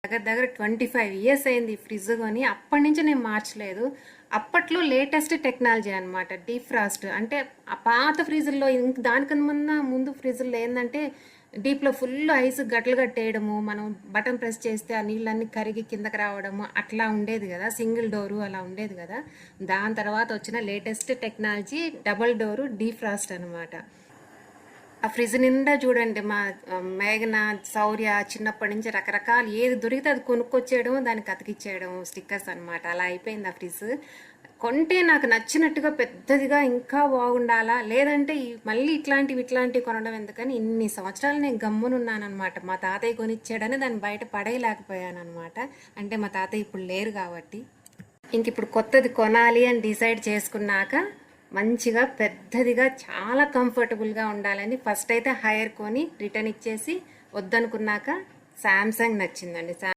దగ్గర దగ్గర 25 years అయింది ఈ ఫ్రిడ్జ్ కొని. అప్పటి నుంచి నేను మార్చలేదు. అప్పట్లో లేటెస్ట్ టెక్నాలజీ అనమాట డీఫ్రాస్ట్. అంటే ఆ పాత ఫ్రిడ్జ్లో దానికన్నా ముందు ఫ్రిడ్జ్లో ఏంటంటే డీప్లో ఫుల్ ఐస్ గట్లు కట్టేయడము, మనం బటన్ ప్రెస్ చేస్తే ఆ నీళ్ళన్నీ కరిగి కిందకి రావడము అట్లా ఉండేది కదా, సింగిల్ డోరు అలా ఉండేది కదా. దాని తర్వాత వచ్చిన latest technology double door defrost అనమాట. ఆ ఫ్రిడ్జ్ నిండా చూడండి మా మేఘన, శౌర్య చిన్నప్పటి నుంచి రకరకాలు ఏది దొరికితే అది కొనుక్కొచ్చేయడం, దానికి అతికిచ్చేయడం స్టిక్కర్స్ అనమాట. అలా అయిపోయింది ఆ ఫ్రిడ్జ్. కొంటే నాకు నచ్చినట్టుగా పెద్దదిగా ఇంకా బాగుండాలా, లేదంటే మళ్ళీ ఇట్లాంటివి కొనడం ఎందుకని ఇన్ని సంవత్సరాలు నేను గమ్మునున్నానమాట. మా తాతయ్య కొనిచ్చాడని దాన్ని బయట పడేయలేకపోయాను అనమాట. అంటే మా తాతయ్య ఇప్పుడు లేరు కాబట్టి. ఇంక ఇప్పుడు కొత్తది కొనాలి అని డిసైడ్ చేసుకున్నాక మంచిగా పెద్దదిగా చాలా కంఫర్టబుల్గా ఉండాలని ఫస్ట్ అయితే హైర్ కొని రిటర్న్ ఇచ్చేసి వద్దనుకున్నాక శాంసంగ్ నచ్చిందండి.